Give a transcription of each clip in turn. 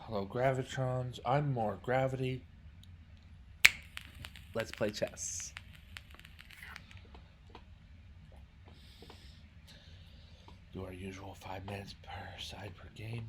Hello, Gravitrons. I'm more gravity. Let's play chess. Do our usual 5 minutes per side per game.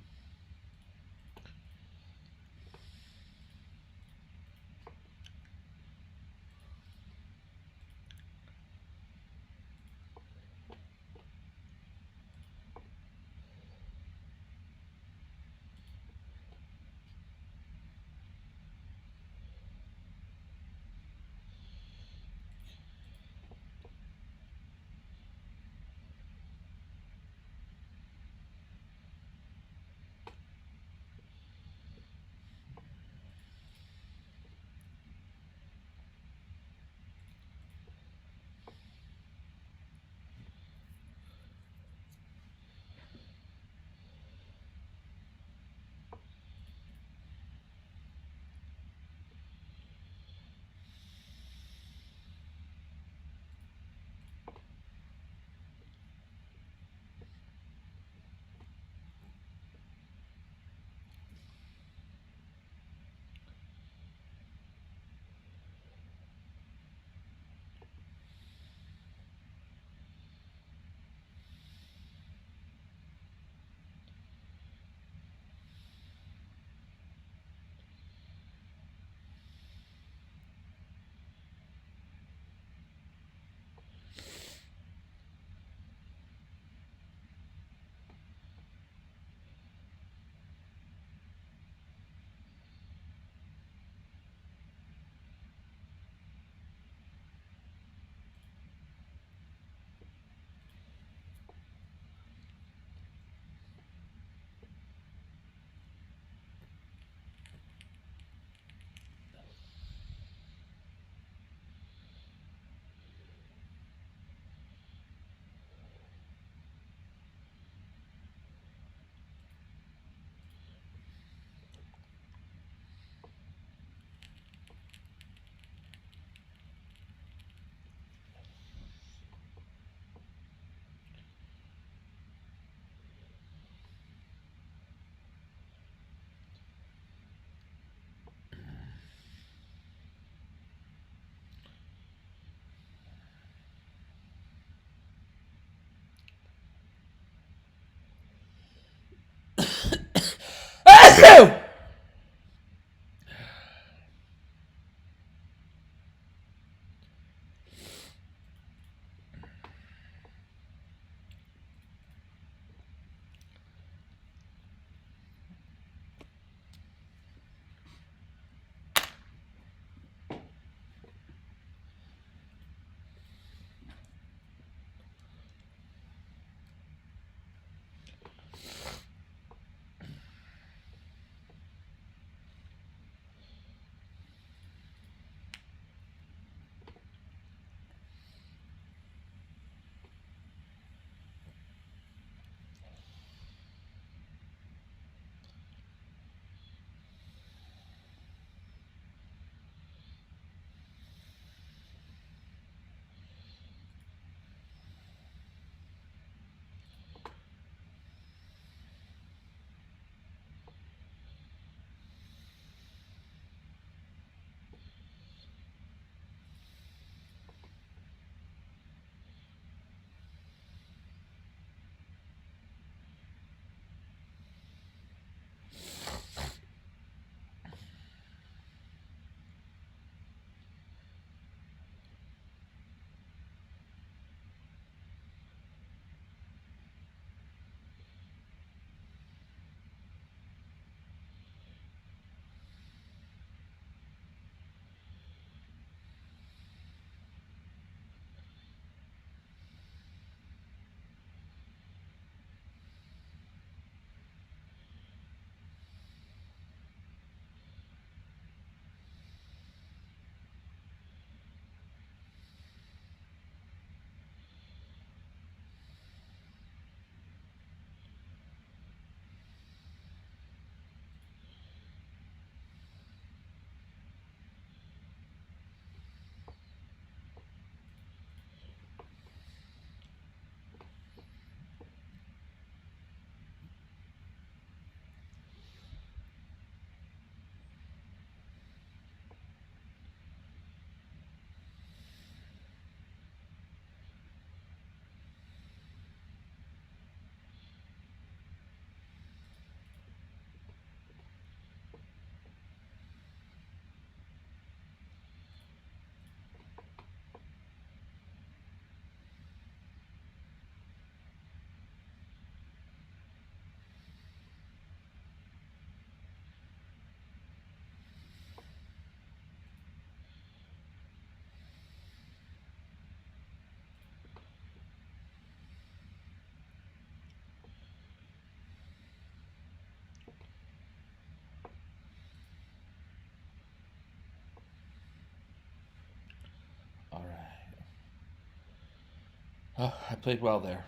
I played well there.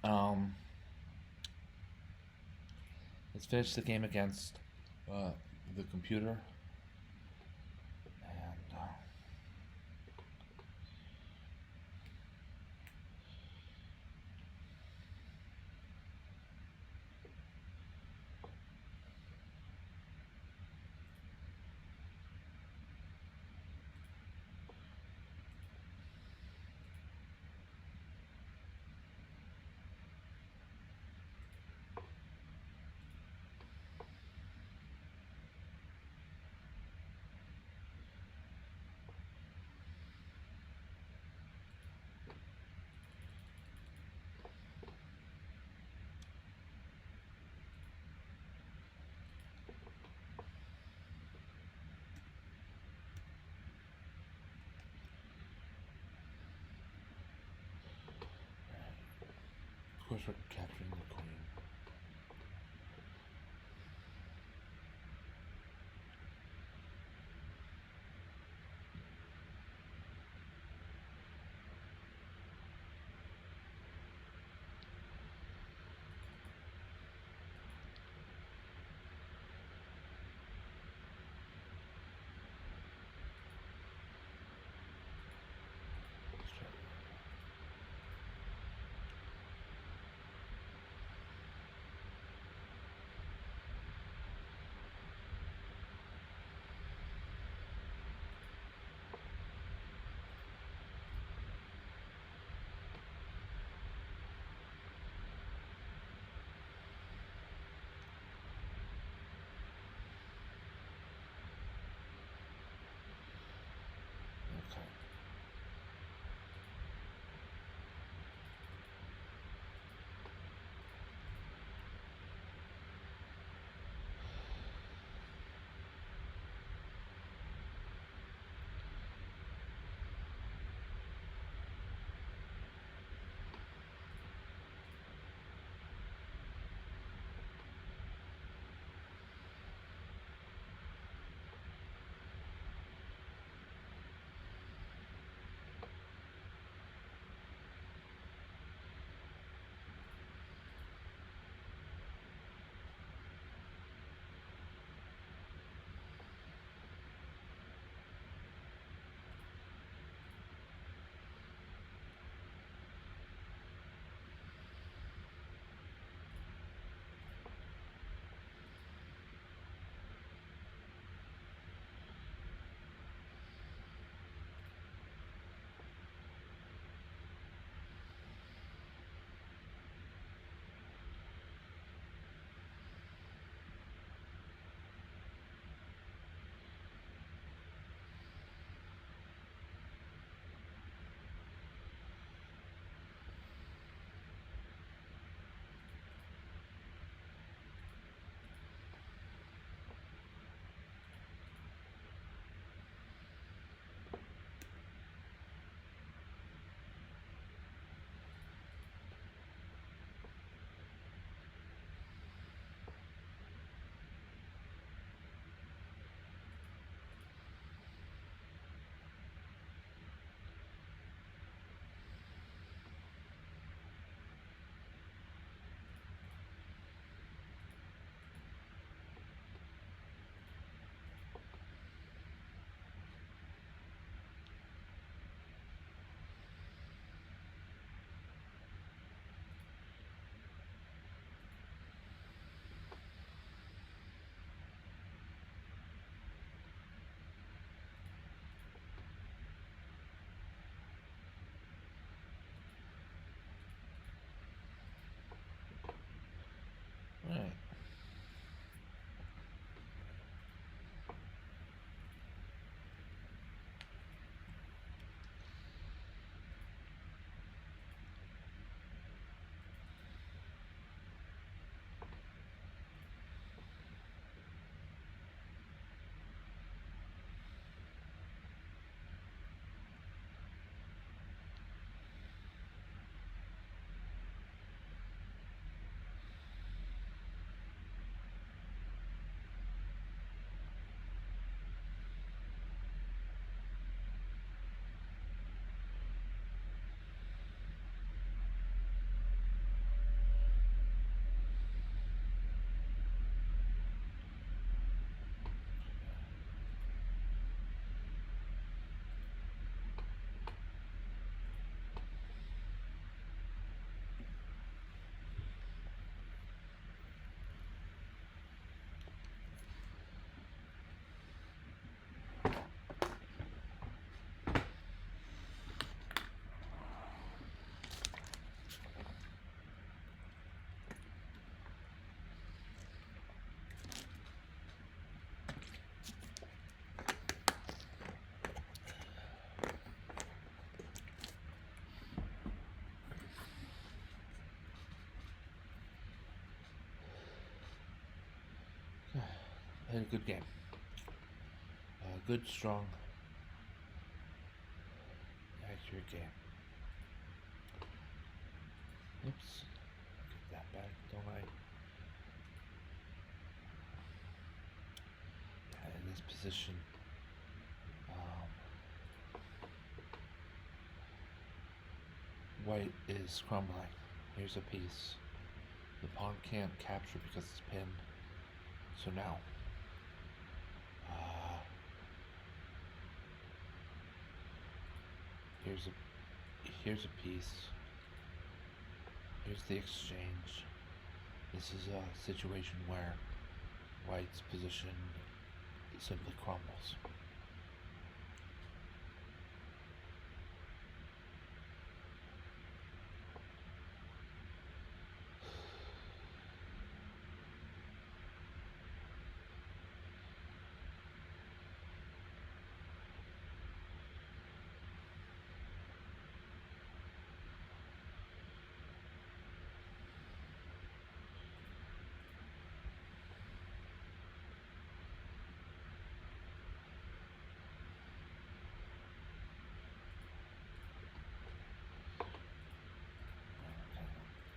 Um, let's finish the game against uh, the computer. And of course, we're capturing the queen. played a good game. Good, strong, accurate game. Oops. Get that back, don't I? Yeah, in this position, white is crumbling. Here's a piece. The pawn can't capture because it's pinned. So now, here's a piece. Here's the exchange. This is a situation where white's position simply crumbles.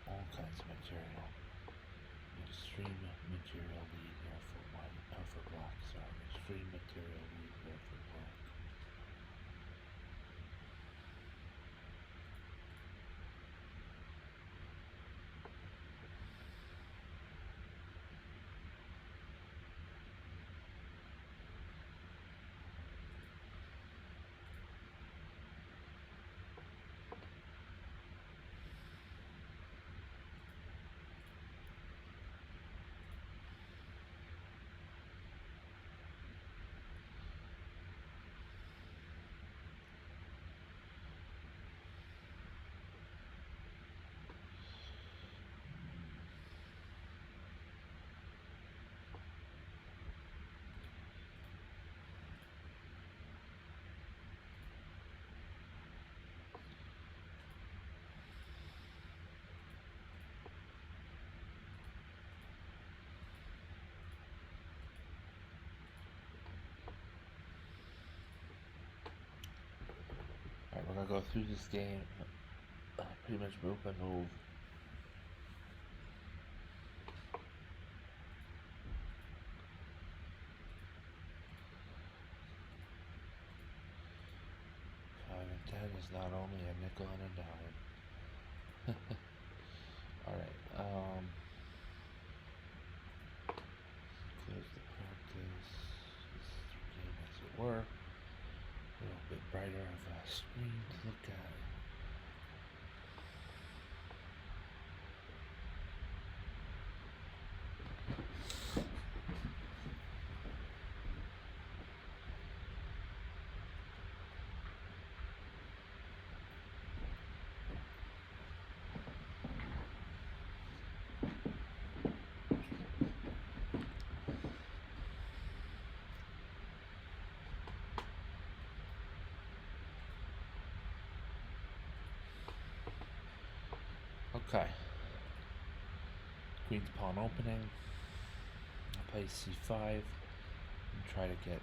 All kinds of material. Extreme material lead here for white, for black, sorry. Extreme material lead here for black. Alright, we're gonna go through this game, pretty much move by move. Is not only a nickel and a dime. Alright, close the practice. This game as it were. A little bit brighter of a screen to look at. Okay. Queen's pawn opening. I play c5 and try to get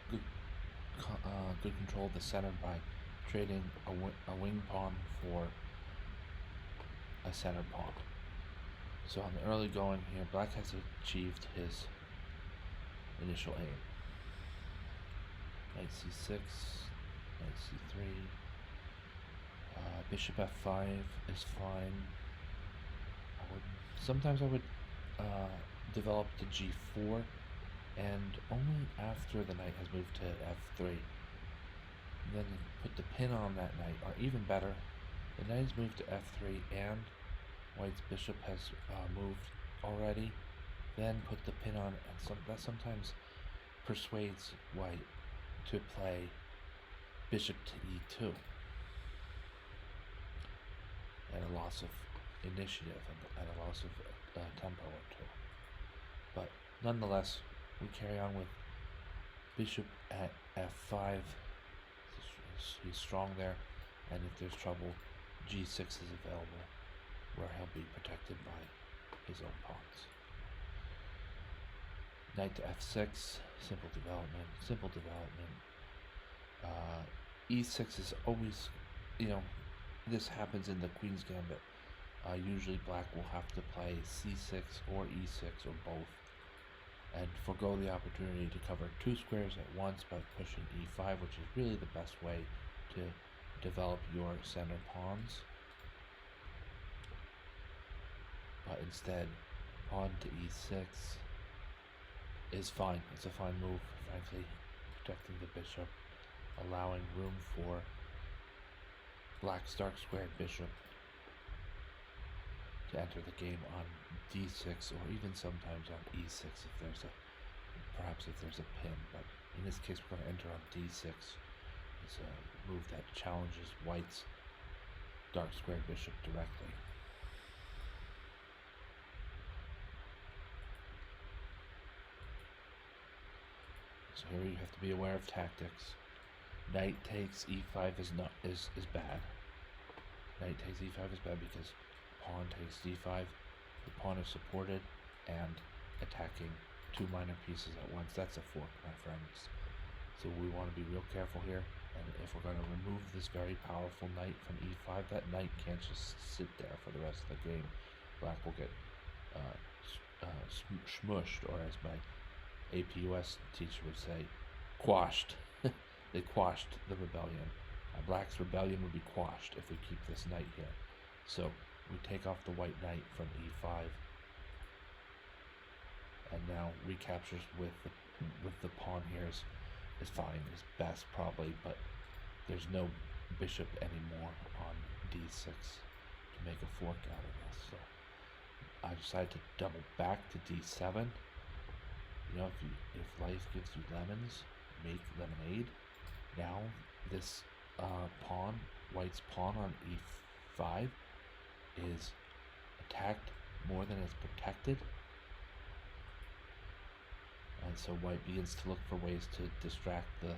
good control of the center by trading a wing pawn for a center pawn. So on the early going here, black has achieved his initial aim. Knight c6, knight c3. Bishop f5 is fine. Sometimes I would develop to g4, and only after the knight has moved to f3. Then put the pin on that knight, or even better, the knight has moved to f3 and white's bishop has moved already. Then put the pin on, and that sometimes persuades white to play bishop to e2. At a loss of initiative and a loss of tempo or two. But nonetheless, we carry on with bishop at f5. He's strong there, and if there's trouble, g6 is available, where he'll be protected by his own pawns. Knight to f6, simple development, simple development. E6 is always, you know, this happens in the Queen's Gambit. Usually black will have to play c6 or e6 or both, and forego the opportunity to cover two squares at once by pushing e5, which is really the best way to develop your center pawns. But instead, pawn to e6 is fine. It's a fine move, frankly, protecting the bishop, allowing room for black's dark squared bishop to enter the game on d6, or even sometimes on e6 if there's a pin. But in this case, we're going to enter on d6. It's a move that challenges white's dark squared bishop directly. So here you have to be aware of tactics. Knight takes e5 is bad. Knight takes e5 is bad because pawn takes d5. The pawn is supported and attacking two minor pieces at once. That's a fork, my friends. So we want to be real careful here. And if we're going to remove this very powerful knight from e5, that knight can't just sit there for the rest of the game. Black will get smushed, or as my APUS teacher would say, quashed. They quashed the rebellion. Black's rebellion would be quashed if we keep this knight here. So we take off the white knight from e5, and now recaptures with the pawn here is fine, is best probably, but there's no bishop anymore on d6 to make a fork out of this. So I decided to double back to d7. You know, if life gives you lemons, make lemonade. Now this pawn, white's pawn on e5, is attacked more than it's protected, and so white begins to look for ways to distract the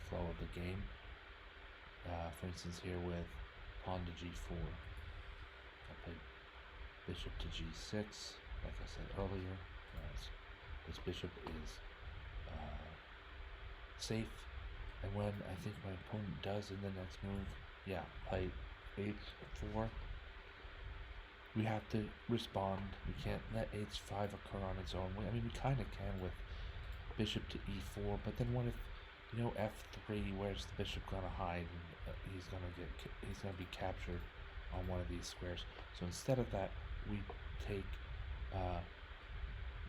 flow of the game. For instance, here with pawn to g4, I played bishop to g6, like I said earlier. This bishop is safe, and when I think my opponent does in the next move, play h4, we have to respond. We can't let h5 occur on its own. I mean, we kind of can with bishop to e4, but then what if, you know, f3, where's the bishop gonna hide? And, he's gonna be captured on one of these squares. So instead of that, we take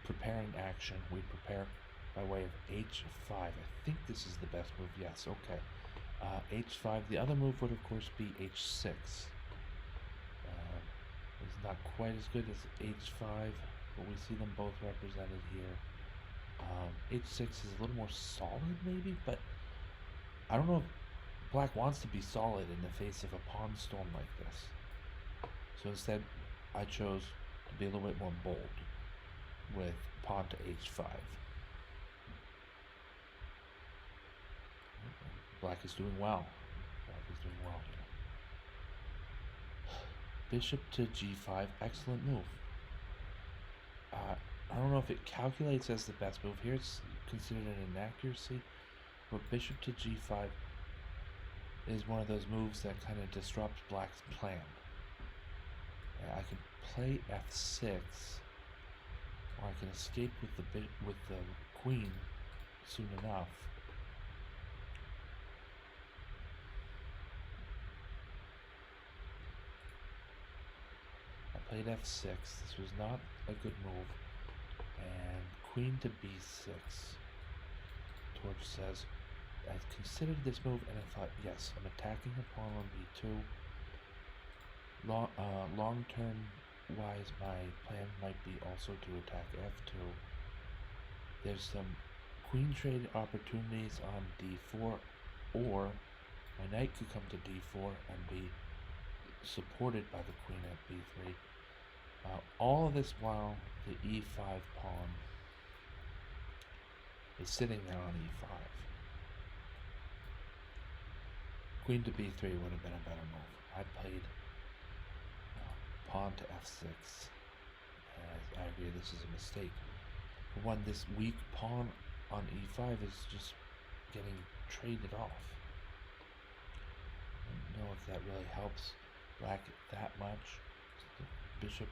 preparing action. We prepare by way of h5. I think this is the best move. Yes, okay. h5. The other move would of course be h6. It's not quite as good as h5, but we see them both represented here. H6 is a little more solid maybe, but I don't know if black wants to be solid in the face of a pawn storm like this. So instead, I chose to be a little bit more bold with pawn to h5. Black is doing well. Black is doing well here. Bishop to g5, excellent move. I don't know if it calculates as the best move here. It's considered an inaccuracy, but bishop to g5 is one of those moves that kind of disrupts black's plan. I can play f6, or I can escape with the queen soon enough. I played f6. This was not a good move. And queen to b6. Torch says, I considered this move and I thought, yes, I'm attacking the pawn on b2. Long-term wise, my plan might be also to attack f2. There's some queen trade opportunities on d4, or my knight could come to d4 and be supported by the queen at b3. All of this while the e5 pawn is sitting there on e5. Queen to b3 would have been a better move. I played pawn to f6. I agree this is a mistake. when this weak pawn on e5 is just getting traded off. I don't know if that really helps black that much. The bishop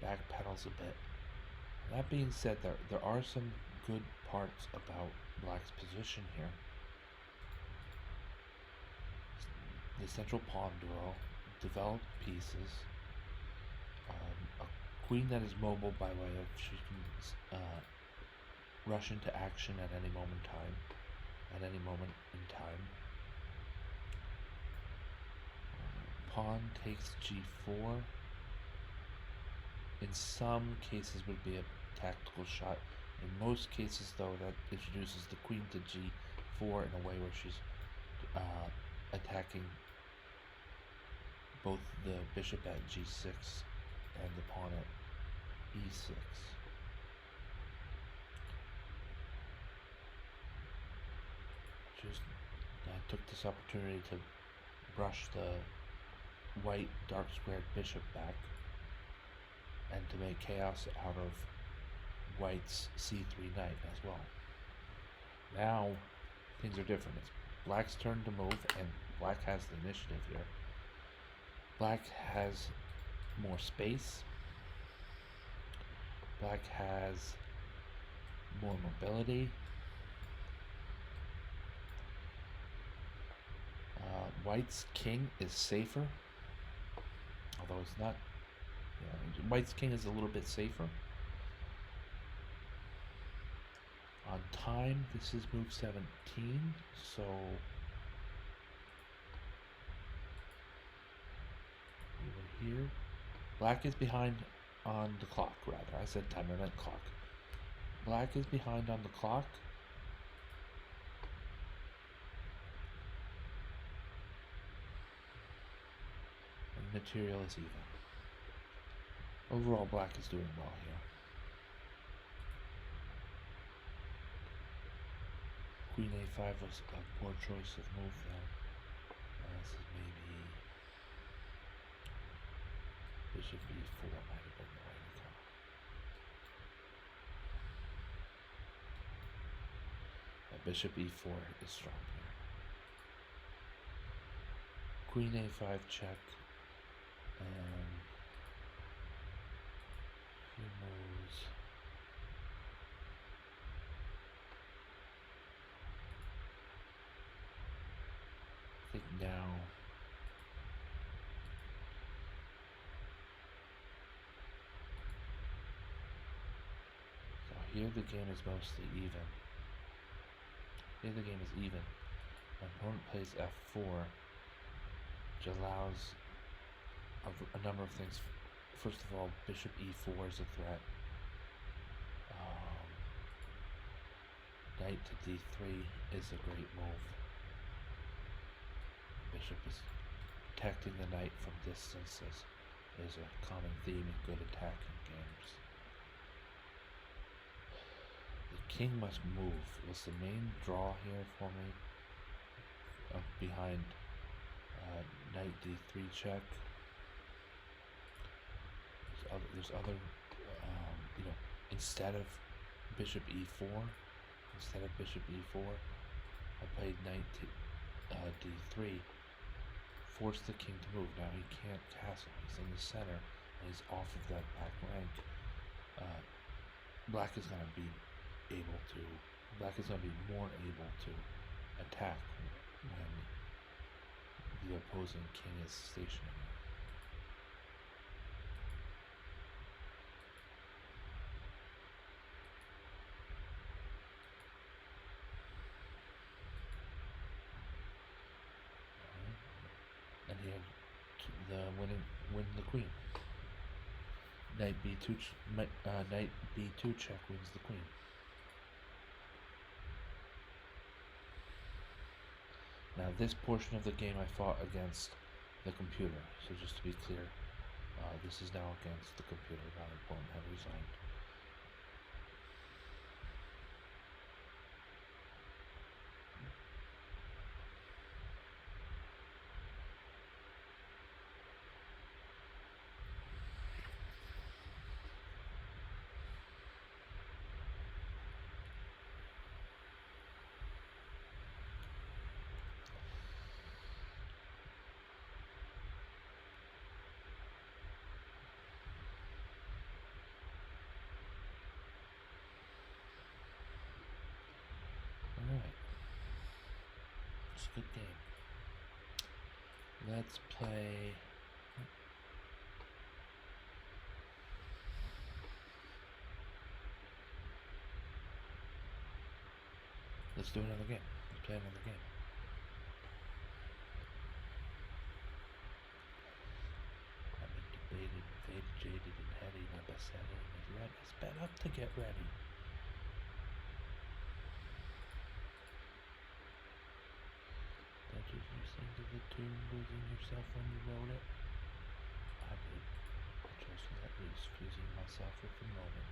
backpedals a bit. That being said, there are some good parts about black's position here. The central pawn duo, developed pieces, a queen that is mobile by way of she can rush into action at any moment in time. Pawn takes g4. In some cases would be a tactical shot. In most cases, though, that introduces the queen to g4 in a way where she's attacking both the bishop at g6 and the pawn at e6. Just took this opportunity to brush the white dark squared bishop back and to make chaos out of white's c3 knight as well. Now things are different. It's black's turn to move, and black has the initiative here. Black has more space. Black has more mobility. White's king is safer, although it's not. White's king is a little bit safer. On time, this is move 17, so over here, black is behind on the clock, rather. I said time, I meant clock. Black is behind on the clock. And material is even. Overall, black is doing well here. Queen a5 was a poor choice of move there. This is maybe bishop e4 might have been the way to go. Bishop e4 is strong here. Queen a5 check, and he moves. I think now so here the game is mostly even. Here the game is even. My opponent plays f4, which allows a number of things. First of all, bishop e4 is a threat. Knight to d3 is a great move. Bishop is protecting the knight from distances is a common theme in good attacking games. The king must move was the main draw here for me. Behind knight d3 check. There's other instead of bishop e4, I played knight to d3. Force the king to move. Now he can't castle. He's in the center and he's off of that back rank. Black is going to be more able to attack when the opposing king is stationary. And he had win the queen. Knight b2 check wins the queen. Now this portion of the game I fought against the computer, so just to be clear, this is now against the computer. My opponent had resigned. It's a good game. Let's play. Let's do another game. Let's play another game. I'm debated, faded, jaded, and heady. My bestseller is red. I sped up to get ready. Did you sing to the tune, losing yourself when you wrote it? I did. I chose to let loose, fusing myself with the moment.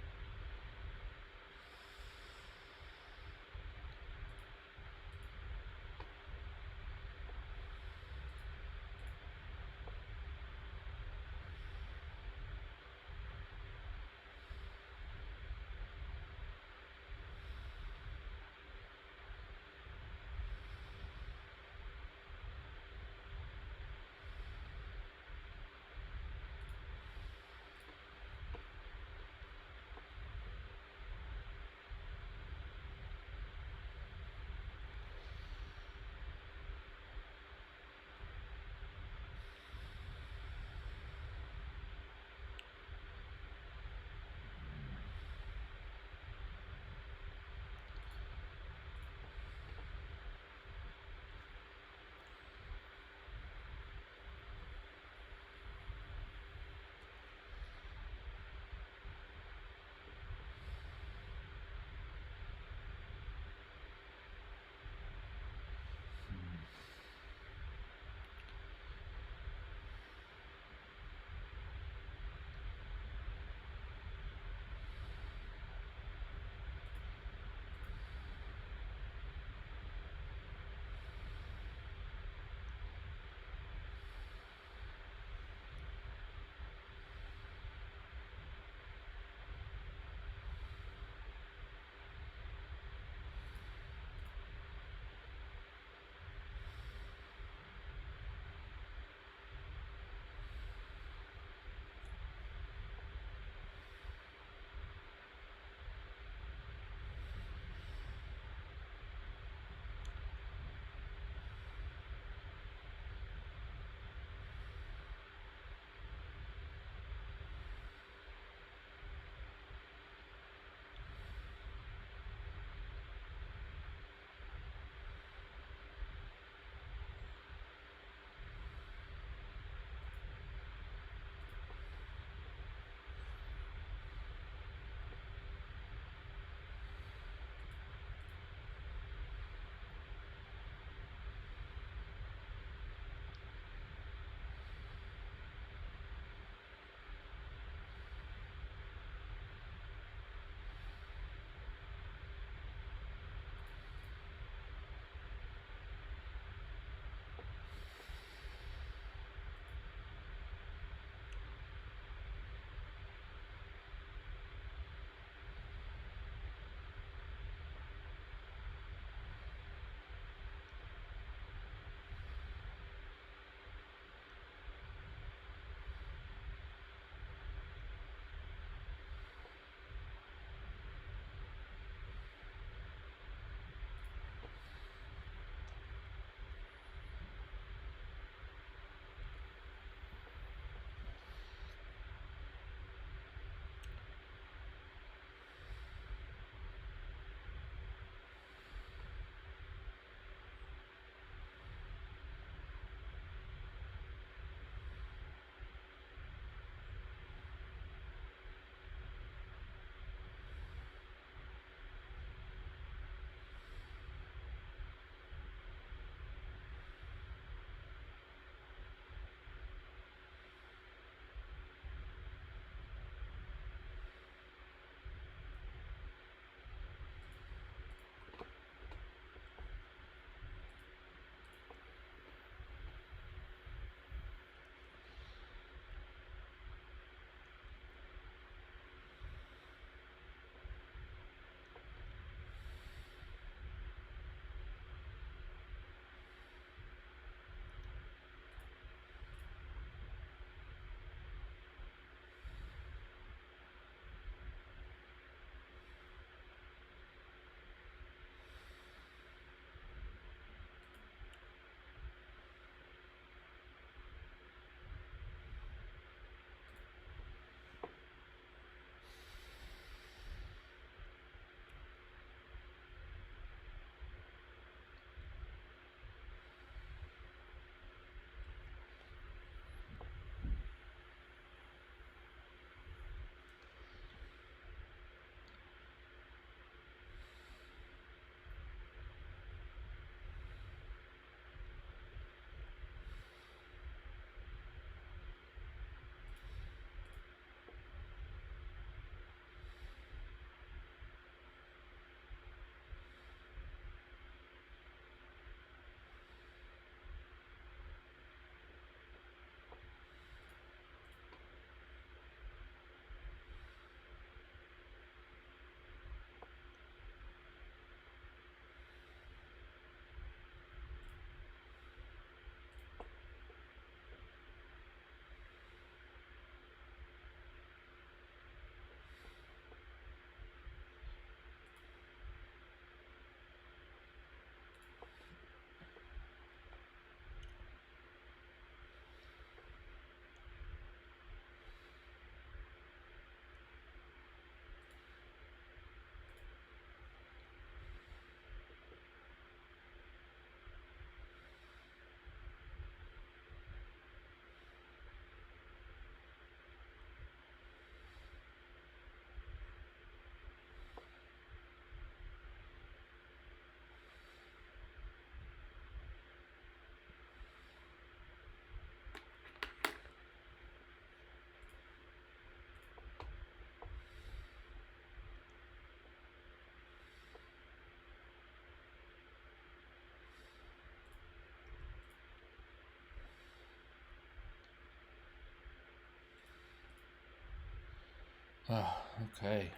Ah, okay.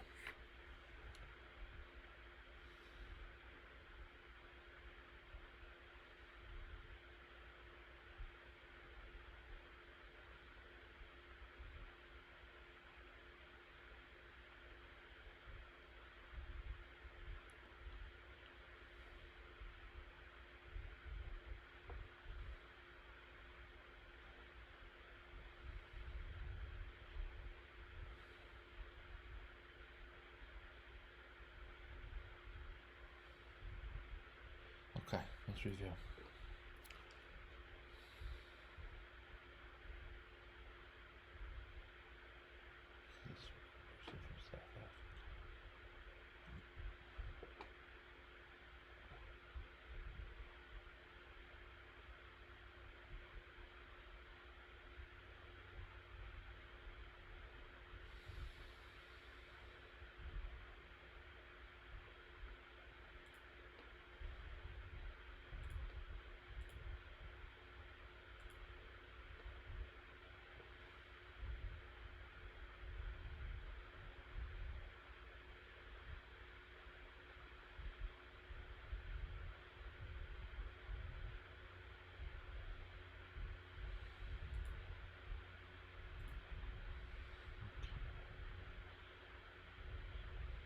Okay, let's review.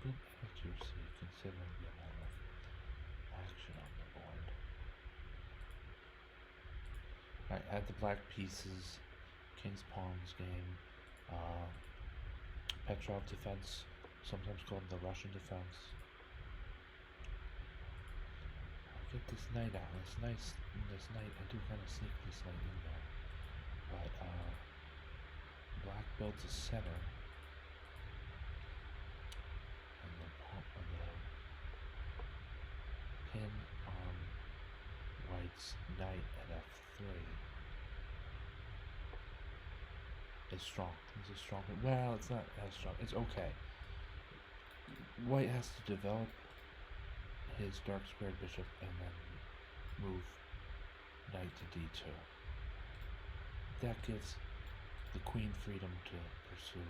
Good accuracy considering the amount of action on the board. Alright, add the black pieces, King's Pawns game, Petrov defense, sometimes called the Russian defense. I'll get this knight out. It's nice, this knight, I do kind of sneak this knight in there. But, black builds a center. And the pin on white's knight at f3 is strong. It's a strong. Well, it's not as strong. It's okay. White has to develop his dark squared bishop and then move knight to d2. That gives the queen freedom to pursue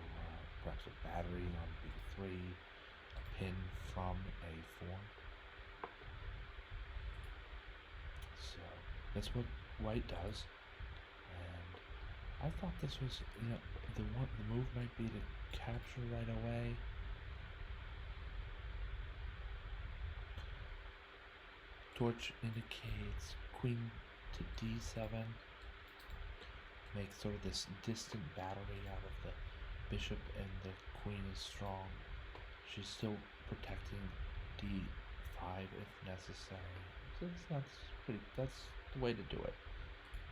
perhaps a battery on b3, a pin from a4. So that's what white does, and I thought this was, the move might be to capture right away. Torch indicates queen to d7. Make sort of this distant battery out of the bishop, and the queen is strong. She's still protecting d5 if necessary. So that's the way to do it.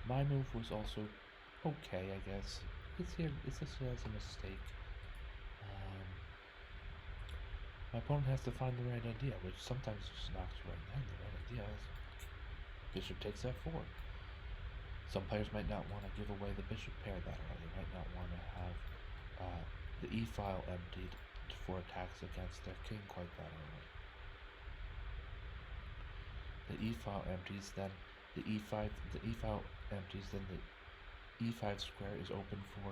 My move was also okay, I guess. It's just as a mistake. My opponent has to find the right idea, which sometimes just knocks you right in the head. The right idea is bishop takes f4. Some players might not want to give away the bishop pair that early. They might not want to have the e file emptied for attacks against their king quite that early. The e file empties, then the e file empties, then the e5 square is open for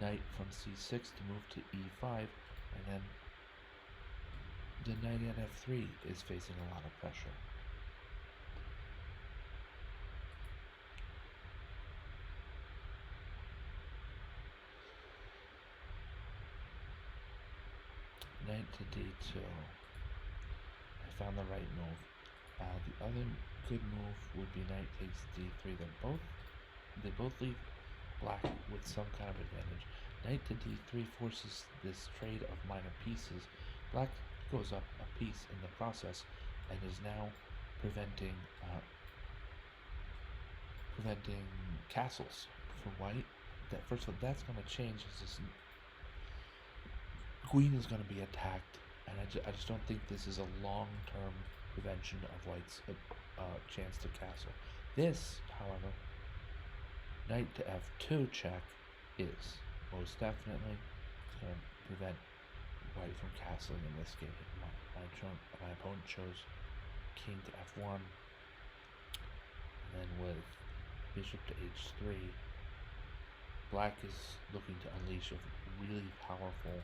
knight from c6 to move to e5, and then the knight at f3 is facing a lot of pressure. Knight to d2. I found the right move. The other good move would be knight takes d3. They both leave black with some kind of advantage. Knight to d3 forces this trade of minor pieces. Black goes up a piece in the process and is now preventing castles for white. First of all, that's going to change as this queen is going to be attacked, and I just don't think this is a long-term prevention of white's chance to castle. This, however, knight to f2 check is most definitely going to prevent white from castling in this game. My opponent chose king to f1, and then with bishop to h3, black is looking to unleash a really powerful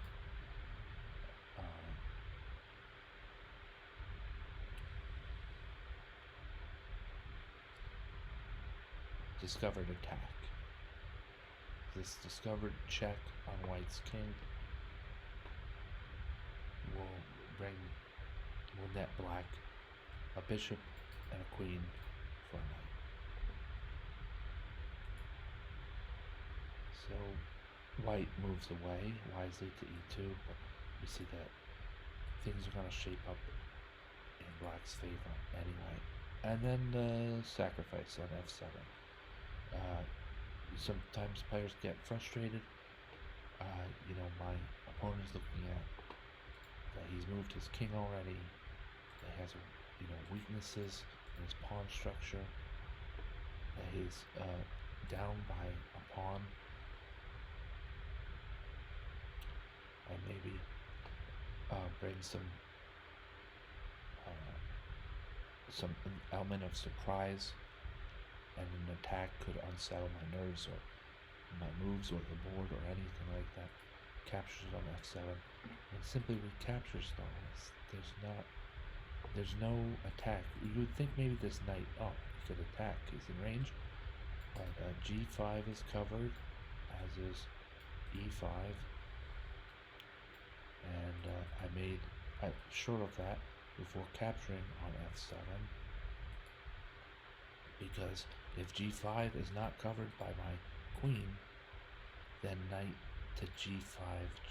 discovered attack. This discovered check on white's king will net black a bishop and a queen for a knight. So white moves away wisely to e2, but we see that things are going to shape up in black's favor anyway. And then the sacrifice on f7. Sometimes players get frustrated. My opponent's looking at that he's moved his king already, that he has weaknesses in his pawn structure, that he's down by a pawn, and maybe bring some element of surprise, and an attack could unsettle my nerves or my moves or the board or anything like that. Captures it on f7 and simply recaptures those. There's no attack. You would think maybe this knight, he could attack, he's in range, but g5 is covered, as is e5, and I made sure of that before capturing on f7, because if g5 is not covered by my queen, then knight to g5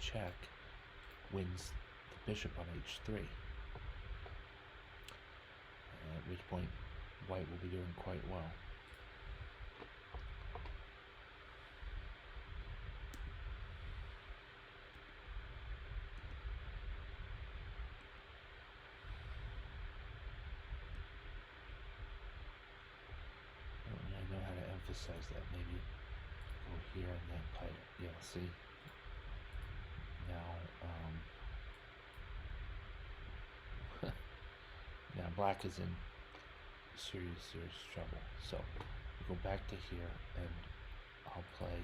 check wins the bishop on h3, at which point white will be doing quite well. I know how to emphasize that. Maybe go here and then play it. Yeah, see? Now, now black is in serious trouble. So we go back to here, and I'll play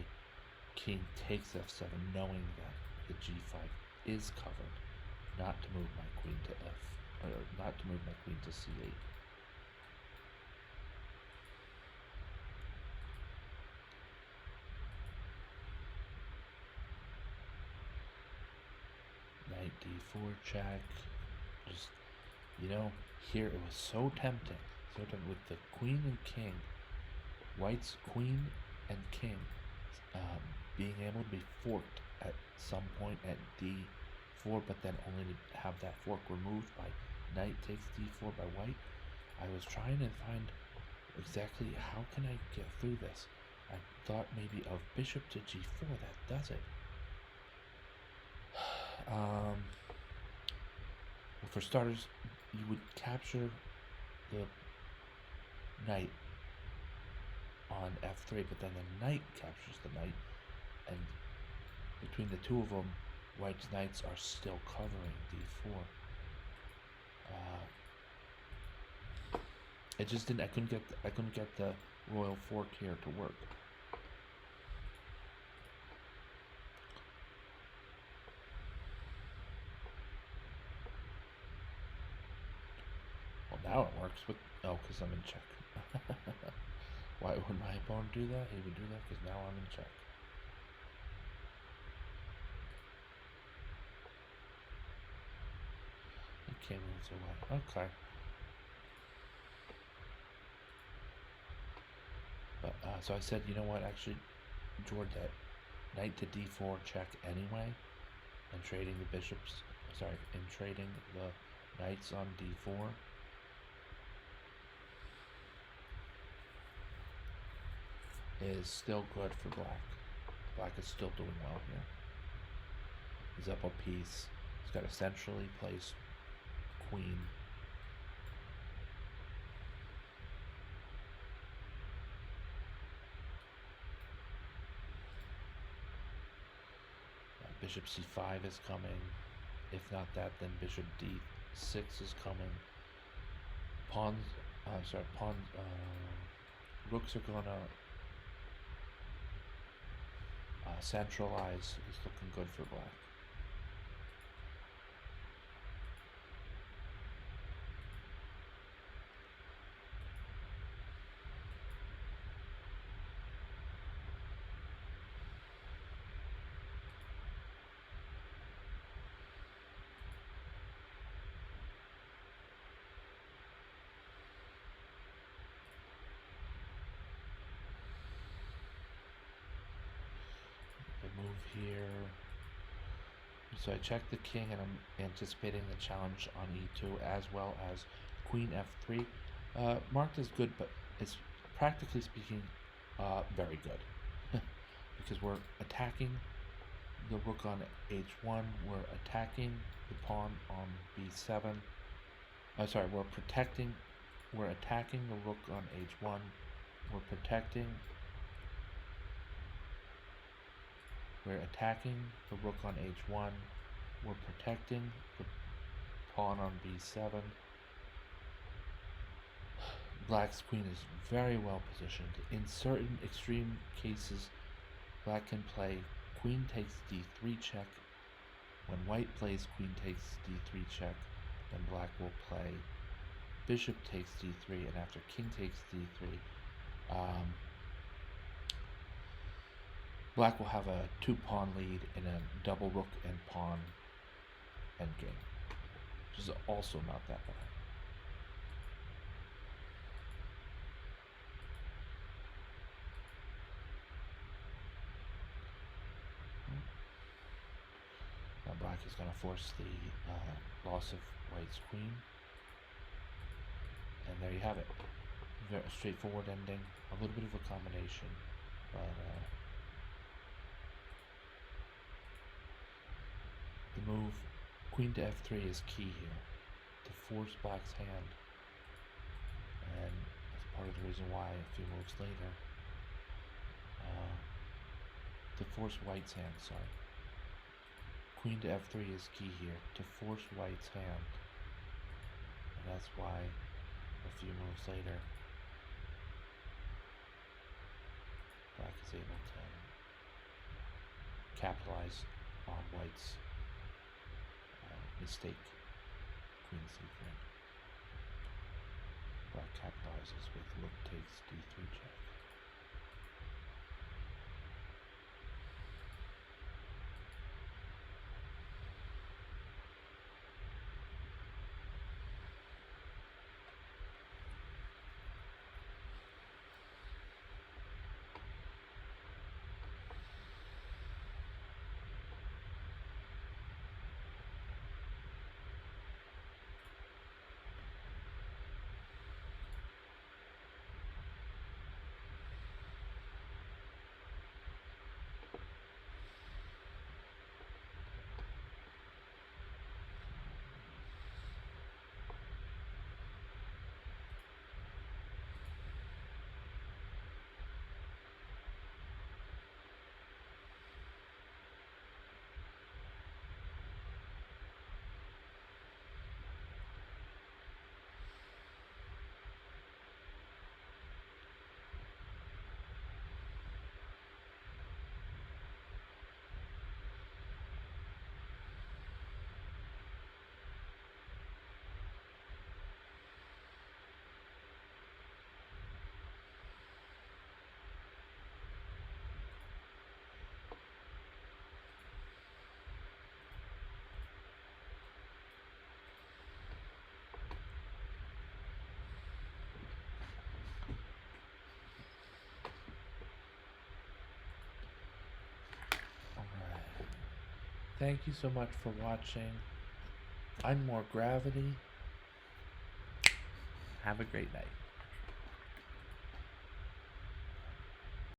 king takes f7, knowing that the g5 is covered, not to move my queen to not to move my queen to c8. Knight d4 check. Just, here it was so tempting. With the queen and king, white's queen and king being able to be forked at some point at d4, but then only to have that fork removed by knight takes d4 by white. I was trying to find exactly how can I get through this. I thought maybe of bishop to g4, that does it. Well, for starters, you would capture the knight on f3, but then the knight captures the knight, and between the two of them, white's knights are still covering d4. It just didn't. I couldn't get the royal fork here to work. Well, now it works. Because I'm in check. Why would my opponent do that? He would do that because now I'm in check. He came moves away. Okay. But so I said, you know what? Actually, George, that knight to d4 check anyway, and trading the bishops. Sorry, and trading the knights on d4. Is still good for black. Black is still doing well here. He's up a piece. He's got a centrally placed queen. Bishop c5 is coming. If not that, then bishop d6 is coming. Rooks are gonna centralize. Is looking good for black. So I checked the king, and I'm anticipating the challenge on e2, as well as queen f3. Marked as good, but it's practically speaking very good. Because we're attacking the rook on h1, we're attacking the pawn on b7. We're attacking the rook on h1, we're attacking the rook on h1, we're protecting the pawn on b7. Black's queen is very well positioned. In certain extreme cases, black can play queen takes d3 check. When white plays queen takes d3 check, then black will play bishop takes d3, and after king takes d3, black will have a 2-pawn lead in a double rook and pawn endgame, which is also not that bad. Now black is going to force the loss of white's queen. And there you have it. Very straightforward ending. A little bit of a combination, but the move queen to f3 is key here to force black's hand, and that's part of the reason why a few moves later to force white's hand. Sorry, queen to f3 is key here to force white's hand, and that's why a few moves later black is able to capitalize on white's mistake, queen c3. Black capitalizes with rook takes d3 check. Thank you so much for watching. I'm More Gravity. Have a great night.